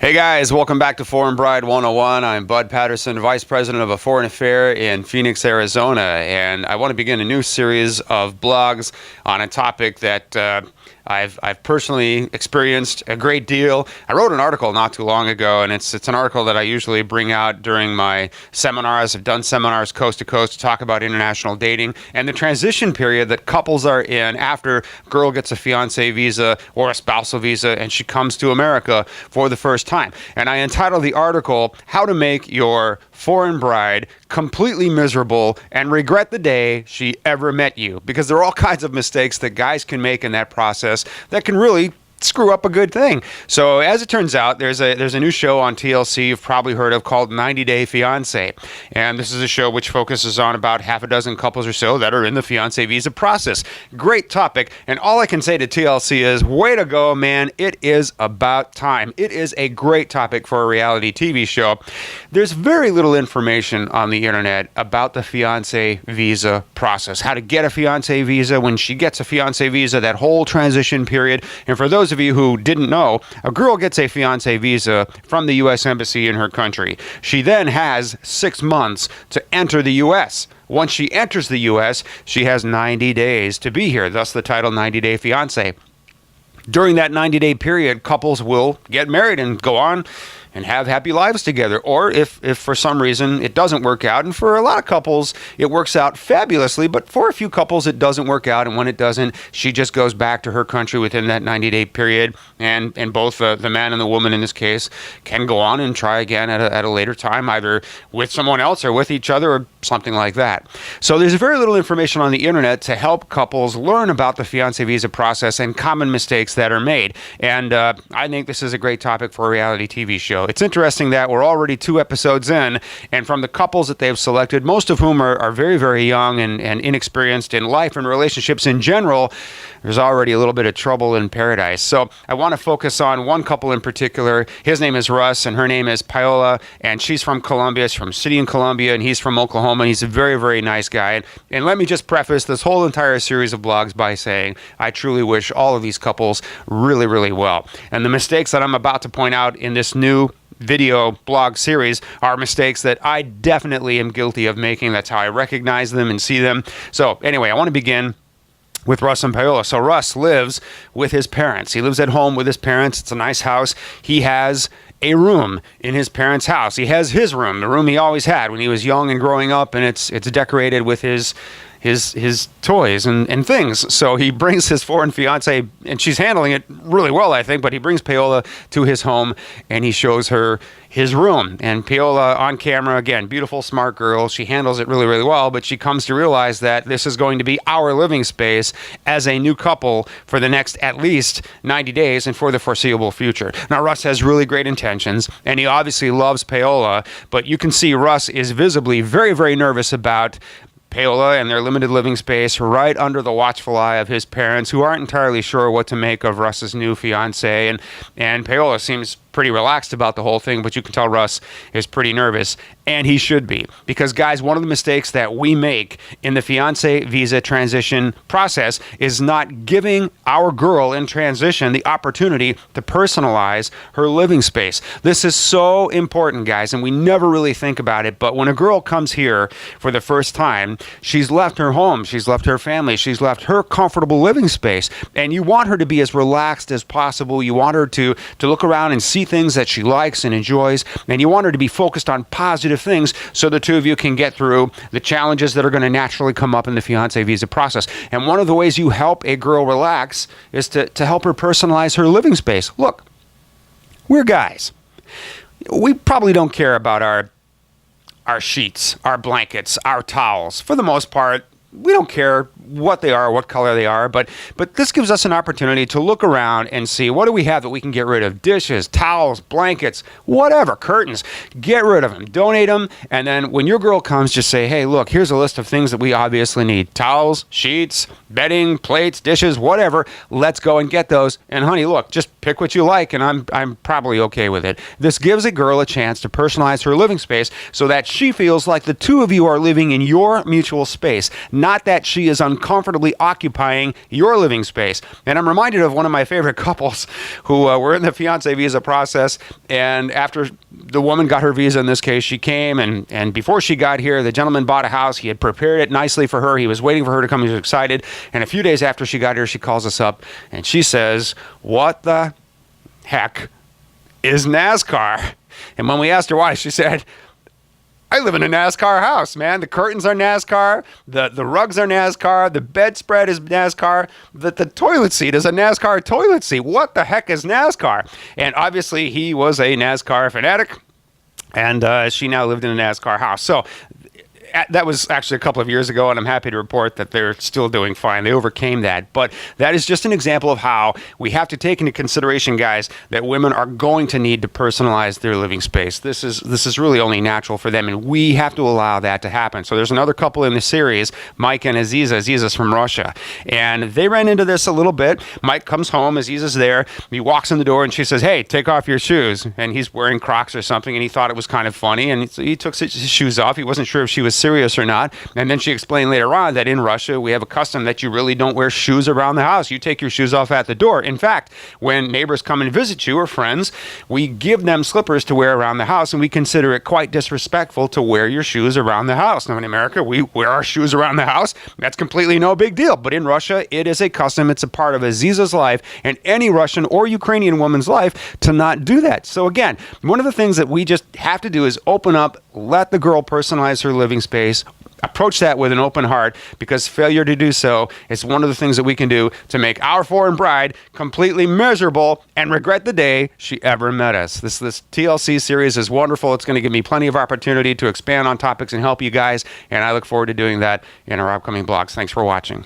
Hey guys, welcome back to Foreign Bride 101. I'm Bud Patterson, Vice President of a Foreign Affair in Phoenix, Arizona, and I want to begin a new series of blogs on a topic that I've personally experienced a great deal. I wrote an article not too long ago, and it's an article that I usually bring out during my seminars. I've done seminars coast to coast to talk about international dating and the transition period that couples are in after a girl gets a fiance visa or a spousal visa and she comes to America for the first time. And I entitled the article, How to Make Your Foreign Bride Completely Miserable and Regret the Day She Ever Met You. Because there are all kinds of mistakes that guys can make in that process that can really screw up a good thing. So as it turns out, there's a new show on TLC you've probably heard of called 90 Day Fiance. And this is a show which focuses on about half a dozen couples or so that are in the fiance visa process. Great topic. And all I can say to TLC is, way to go, man. It is about time. It is a great topic for a reality TV show. There's very little information on the internet about the fiance visa process. How to get a fiance visa, when she gets a fiance visa, that whole transition period. And for those of you who didn't know, a girl gets a fiance visa from the U.S. Embassy in her country. She then has 6 months to enter the U.S. Once she enters the U.S., she has 90 days to be here, thus the title 90 Day Fiance. During that 90-day period, couples will get married and go on and have happy lives together. Or if for some reason it doesn't work out, and for a lot of couples it works out fabulously, but for a few couples it doesn't work out, and when it doesn't, she just goes back to her country within that 90-day period, and both the man and the woman in this case can go on and try again at a later time, either with someone else or with each other or something like that. So there's very little information on the internet to help couples learn about the fiance visa process and common mistakes that are made. And I think this is a great topic for a reality TV show. It's interesting that we're already 2 episodes in, and from the couples that they've selected, most of whom are very, very young and inexperienced in life and relationships in general, there's already a little bit of trouble in paradise. So I want to focus on one couple in particular. His name is Russ, and her name is Paola, and she's from Colombia. She's from a city in Colombia, and he's from Oklahoma, and he's a very, very nice guy. And let me just preface this whole entire series of blogs by saying I truly wish all of these couples really, really well. And the mistakes that I'm about to point out in this new video blog series are mistakes that I definitely am guilty of making. That's how I recognize them and see them. So anyway, I want to begin with Russ and Paola. So Russ lives with his parents. He lives at home with his parents. It's a nice house. He has a room in his parents' house. He has his room, the room he always had when he was young and growing up, and it's decorated with his toys and things. So he brings his foreign fiance, and she's handling it really well, I think, but he brings Paola to his home and he shows her his room. And Paola, on camera, again, beautiful, smart girl. She handles it really, really well, but she comes to realize that this is going to be our living space as a new couple for the next at least 90 days and for the foreseeable future. Now, Russ has really great intentions, and he obviously loves Paola, but you can see Russ is visibly very, very nervous about Paola and their limited living space right under the watchful eye of his parents, who aren't entirely sure what to make of Russ's new fiance. And Paola seems pretty relaxed about the whole thing, but you can tell Russ is pretty nervous, and he should be. Because, guys, one of the mistakes that we make in the fiance visa transition process is not giving our girl in transition the opportunity to personalize her living space. This is so important, guys, and we never really think about it, but when a girl comes here for the first time, she's left her home, she's left her family, she's left her comfortable living space, and you want her to be as relaxed as possible. You want her to look around and see things that she likes and enjoys, and you want her to be focused on positive things so the two of you can get through the challenges that are going to naturally come up in the fiance visa process. And one of the ways you help a girl relax is to help her personalize her living space. Look, we're guys. We probably don't care about our sheets, our blankets, our towels. For the most part, we don't care what they are, what color they are, but this gives us an opportunity to look around and see, what do we have that we can get rid of? Dishes, towels, blankets, whatever, curtains. Get rid of them, donate them, and then when your girl comes, just say, hey, look, here's a list of things that we obviously need. Towels, sheets, bedding, plates, dishes, whatever. Let's go and get those. And honey, look, just pick what you like, and I'm probably okay with it. This gives a girl a chance to personalize her living space so that she feels like the two of you are living in your mutual space, not that she is uncomfortable uncomfortably occupying your living space. And I'm reminded of one of my favorite couples who were in the fiance visa process, and after the woman got her visa, in this case, she came, and before she got here, the gentleman bought a house. He had prepared it nicely for her. He was waiting for her to come. He was excited. And a few days after she got here, she calls us up, and she says, "What the heck is NASCAR?" And when we asked her why, she said, "I live in a NASCAR house, man. The curtains are NASCAR, the rugs are NASCAR, the bedspread is NASCAR, the toilet seat is a NASCAR toilet seat. What the heck is NASCAR?" And obviously, he was a NASCAR fanatic, and she now lived in a NASCAR house. So that was actually a couple of years ago, and I'm happy to report that they're still doing fine. They overcame that. But that is just an example of how we have to take into consideration, guys, that women are going to need to personalize their living space. This is really only natural for them, and we have to allow that to happen. So there's another couple in the series, Mike and Aziza. Aziza's from Russia, and they ran into this a little bit. Mike comes home, Aziza's there. He walks in the door, and she says, "Hey, take off your shoes." And he's wearing Crocs or something, and he thought it was kind of funny, and he took his shoes off. He wasn't sure if she was serious or not. And then she explained later on that in Russia, we have a custom that you really don't wear shoes around the house. You take your shoes off at the door. In fact, when neighbors come and visit you or friends, we give them slippers to wear around the house, and we consider it quite disrespectful to wear your shoes around the house. Now, in America, we wear our shoes around the house. That's completely no big deal. But in Russia, it is a custom. It's a part of Aziza's life and any Russian or Ukrainian woman's life to not do that. So again, one of the things that we just have to do is open up, let the girl personalize her living space. Approach that with an open heart, because failure to do so is one of the things that we can do to make our foreign bride completely miserable and regret the day she ever met us. This TLC series is wonderful. It's going to give me plenty of opportunity to expand on topics and help you guys, and I look forward to doing that in our upcoming blogs. Thanks for watching.